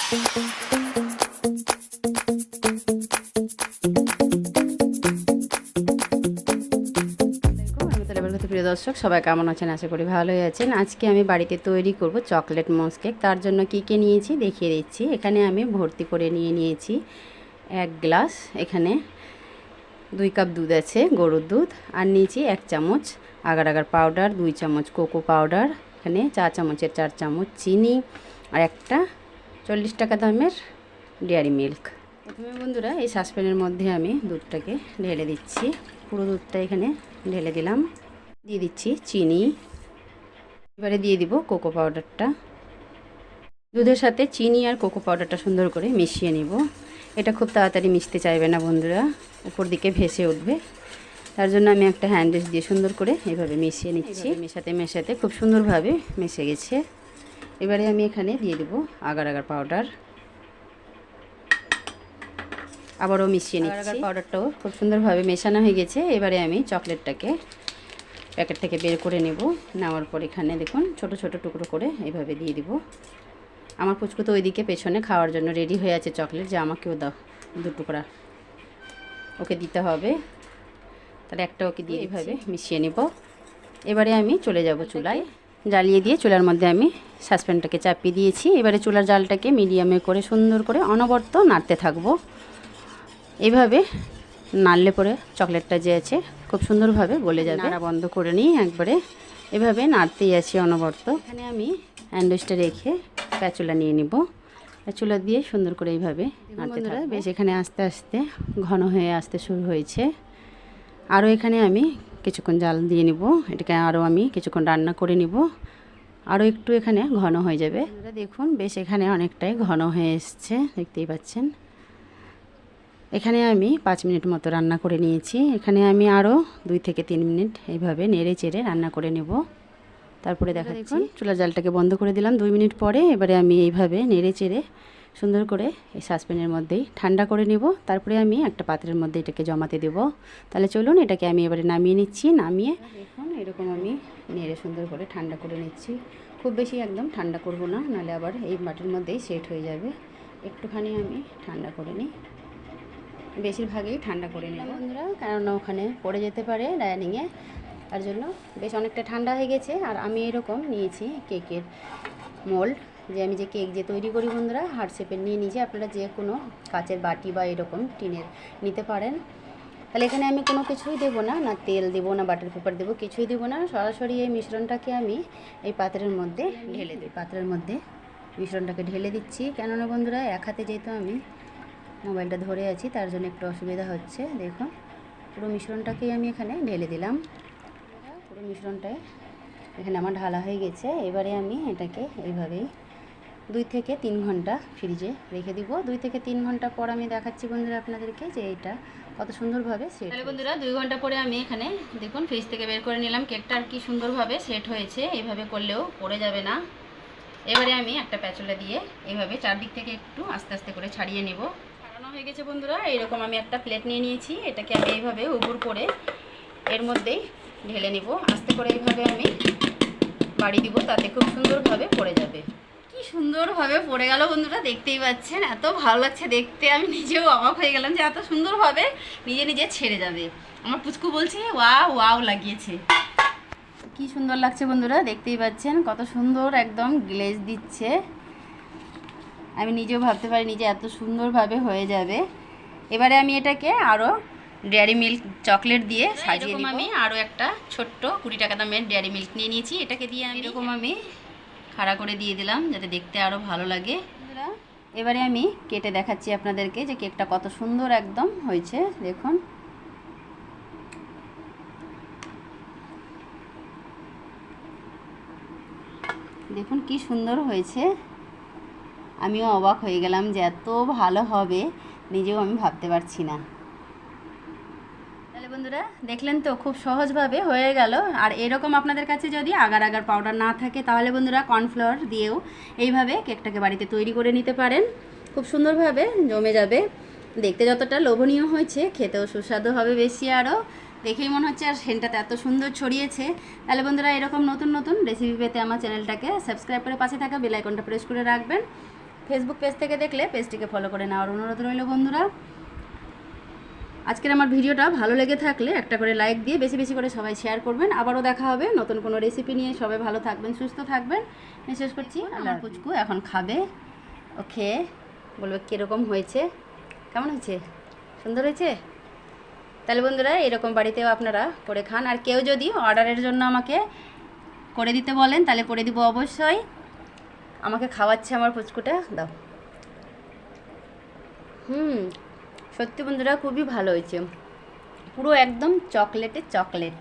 প্রিয় দর্শক, সবাই কেমন আছেন? আশা করি ভালোই আছেন। আজকে আমি বাড়িতে তৈরি করব চকলেট মস কেক। তার জন্য কী কী নিয়েছি দেখিয়ে দিচ্ছি। এখানে আমি ভর্তি করে নিয়েছি 1 গ্লাস, এখানে 2 কাপ দুধ আছে, গরুর দুধ, আর নিয়েছি 1 চামচ আগার আগার পাউডার, 2 চামচ কোকো পাউডার, এখানে 4 চামচের 4 চামচ চিনি, আর একটা 40 টাকা দামের ডেয়ারি মিল্ক। প্রথমে বন্ধুরা এই সসপ্যানের মধ্যে আমি দুধটাকে ঢেলে দিচ্ছি। পুরো দুধটা এখানে ঢেলে দিলাম। দিয়ে দিচ্ছি চিনি, এবারে দিয়ে দিব কোকো পাউডারটা। দুধের সাথে চিনি আর কোকো পাউডারটা সুন্দর করে মিশিয়ে নিব। এটা খুব তাড়াতাড়ি মিশতে চাইবে না বন্ধুরা, উপর দিকে ভেসে উঠবে। তার জন্য আমি একটা হ্যান্ড ডিশ দিয়ে সুন্দর করে এইভাবে মিশিয়ে নিচ্ছি। মেশাতে খুব সুন্দরভাবে মিশে গেছে। এবারে আমি এখানে দিয়ে দেব আগার আগার পাউডার, আবারও মিশিয়ে নিচ্ছি। আগার পাউডারটাও খুব সুন্দরভাবে মেশানো হয়ে গেছে। এবারে আমি চকলেটটাকে প্যাকেট থেকে বের করে নেব। নেওয়ার পর এখানে দেখুন ছোট ছোট টুকরো করে এইভাবে দিয়ে দিব। আমার পুচকু তো ওইদিকে পেছনে খাওয়ার জন্য রেডি হয়ে আছে চকলেট, যে আমাকেও দাও 2 টুকরা, ওকে দিতে হবে। তাহলে একটা ওকে দিয়ে এইভাবে মিশিয়ে নেব। এবারে আমি চলে যাব চুলায়, জ্বালিয়ে দিয়ে চুলার মধ্যে আমি সসপ্যানটাকে চাপিয়ে দিয়েছি। এবারে চুলার জালটাকে মিডিয়ামে করে সুন্দর করে অনবরত নাড়তে থাকবো। এইভাবে নাড়লে পরে চকলেটটা যে আছে খুব সুন্দরভাবে গলে যাবে। নাড়া বন্ধ করে নিই একবারে, এভাবে নাড়তেই আছি অনবরত। এখানে আমি হ্যান্ডউইচটা রেখে প্যাচুলা নিয়ে নিব। প্যাচুলা দিয়ে সুন্দর করে এইভাবে নাড়তে থাকবো। বেশ এখানে আস্তে আস্তে ঘন হয়ে আসতে শুরু হয়েছে। আরও এখানে আমি কিছুক্ষণ জাল দিয়ে নিব। এটাকে আরও আমি কিছুক্ষণ রান্না করে নিব, আরও একটু এখানে ঘন হয়ে যাবে। দেখুন বেশ এখানে অনেকটাই ঘন হয়ে এসছে, দেখতেই পাচ্ছেন। এখানে আমি 5 মিনিট মতো রান্না করে নিয়েছি। এখানে আমি আরও 2 থেকে 3 মিনিট এইভাবে নেড়ে চেড়ে রান্না করে নেব। তারপরে দেখাচ্ছি। চুলার জালটাকে বন্ধ করে দিলাম 2 মিনিট পরে। এবারে আমি এইভাবে নেড়ে চেড়ে সুন্দর করে এই সসপ্যানের মধ্যেই ঠান্ডা করে নেব। তারপরে আমি একটা পাত্রের মধ্যে এটাকে জমাতে দেব। তাহলে চলুন এটাকে আমি এবারে নামিয়ে নিচ্ছি। নামিয়ে দেখুন এরকম আমি নেড়ে সুন্দর করে ঠান্ডা করে নিচ্ছি। খুব বেশি একদম ঠান্ডা করব না, নাহলে আবার এই বাটির মধ্যেই সেট হয়ে যাবে। একটুখানি আমি ঠান্ডা করে নিই, বেশিরভাগই ঠান্ডা করে নেব বন্ধুরা, কারণ ওখানে পড়ে যেতে পারে ডাইনিংয়ে। তার জন্য বেশ অনেকটা ঠান্ডা হয়ে গেছে। আর আমি এরকম নিয়েছি কেকের মোল্ড, যে আমি যে কেক যে তৈরি করি বন্ধুরা, হার্ট শেপের নিয়ে নিয়েছি। আপনারা যে কোনো কাচের বাটি বা এরকম টিনের নিতে পারেন। তাহলে এখানে আমি কোনো কিছুই দেবো না, না তেল দেবো, না বাটার পেপার দেবো, কিছুই দেবো না। সরাসরি এই মিশ্রণটাকে আমি এই পাত্রের মধ্যে ঢেলে দিই। পাত্রের মধ্যে মিশ্রণটাকে ঢেলে দিচ্ছি। কেননা বন্ধুরা এক হাতে যেহেতু আমি মোবাইলটা ধরে আছি, তার জন্য একটু অসুবিধা হচ্ছে। দেখুন পুরো মিশ্রণটাকেই আমি এখানে ঢেলে দিলাম। পুরো মিশ্রণটাই এখানে আমার ঢালা হয়ে গেছে। এবারে আমি এটাকে এইভাবেই 2 থেকে 3 ঘন্টা ফ্রিজে রেখে দিব। 2 থেকে 3 ঘন্টা পর আমি দেখাচ্ছি বন্ধুরা আপনাদেরকে যে এটা কত সুন্দরভাবে সেট। তাহলে বন্ধুরা 2 ঘন্টা পরে আমি এখানে দেখুন ফ্রিজ থেকে বের করে নিলাম। কেকটা আর কি সুন্দরভাবে সেট হয়েছে। এইভাবে করলেও পড়ে যাবে না। এবারে আমি একটা প্যাচুলা দিয়ে এইভাবে চারদিক থেকে একটু আস্তে আস্তে করে ছাড়িয়ে নেব। ছাড়ানো হয়ে গেছে বন্ধুরা। এইরকম আমি একটা প্লেট নিয়ে নিয়েছি। এটাকে আমি এইভাবে উপর করে এর মধ্যেই ঢেলে নিব। আস্তে করে এইভাবে আমি বাড়ি দিব, তাতে খুব সুন্দরভাবে পড়ে যাবে। কি সুন্দরভাবে পড়ে গেল বন্ধুরা, দেখতেই পাচ্ছেন। এত ভালো লাগছে দেখতে, আমি নিজেও অবাক হয়ে গেলাম যে এত সুন্দরভাবে নিজে নিজে ছেড়ে যাবে। আমার পুচকু বলছে ওয়াও ওয়াও লাগিয়েছে। কি সুন্দর লাগছে বন্ধুরা, দেখতেই পাচ্ছেন কত সুন্দর একদম গ্লেজ দিচ্ছে। আমি নিজেও ভাবতে পারিনি যে এত সুন্দরভাবে হয়ে যাবে। এবারে আমি এটাকে আরও ডেয়ারি মিল্ক চকলেট দিয়ে সাজিয়ে নিব। আমি আরও একটা ছোট্ট 20 টাকা দামের ডেয়ারি মিল্ক নিয়ে নিয়েছি। এটাকে দিয়ে আমি এরকম আমি খাড়া করে দিয়ে দিলাম, যাতে দেখতে আরও ভালো লাগে। এবারে আমি কেটে দেখাচ্ছি আপনাদেরকে যে কেকটা কত সুন্দর একদম হয়েছে। দেখুন দেখুন কি সুন্দর হয়েছে। আমিও অবাক হয়ে গেলাম যে এত ভালো হবে, নিজেও আমি ভাবতে পারছি না। তাহলে বন্ধুরা দেখলেন তো, খুব সহজভাবে হয়ে গেল। আর এরকম আপনাদের কাছে যদি আগার আগার পাউডার না থাকে, তাহলে বন্ধুরা কর্নফ্লাওয়ার দিয়েও এইভাবে কেকটাকে বাড়িতে তৈরি করে নিতে পারেন। খুব সুন্দরভাবে জমে যাবে। দেখতে যতটা লোভনীয় হয়েছে, খেতেও সুস্বাদু হবে বেশি। আরও দেখেই মনে হচ্ছে, আর সেন্টটাতে এত সুন্দর ছড়িয়েছে। তাহলে বন্ধুরা এরকম নতুন নতুন রেসিপি পেতে আমার চ্যানেলটাকে সাবস্ক্রাইব করে পাশে থাকা বেল আইকনটা প্রেস করে রাখবেন। ফেসবুক পেজ থেকে দেখলে পেজটিকে ফলো করে নেওয়ার অনুরোধ রইল বন্ধুরা। আজকের আমার ভিডিওটা ভালো লেগে থাকলে একটা করে লাইক দিয়ে বেশি বেশি করে সবাই শেয়ার করবেন। আবারও দেখা হবে নতুন কোনো রেসিপি নিয়ে। সবাই ভালো থাকবেন, সুস্থ থাকবেন, শেষ করছি। আমার পুচকু এখন খাবে, ও খেয়ে বলবে কীরকম হয়েছে, কেমন হয়েছে, সুন্দর হয়েছে। তাহলে বন্ধুরা এরকম বাড়িতেও আপনারা করে খান। আর কেউ যদি অর্ডারের জন্য আমাকে করে দিতে বলেন তাহলে করে দিব অবশ্যই। আমাকে খাওয়াচ্ছে আমার পুচকুটা, দাও। সত্যি বন্ধুরা খুবই ভালো হয়েছে, পুরো একদম চকলেটে চকলেট।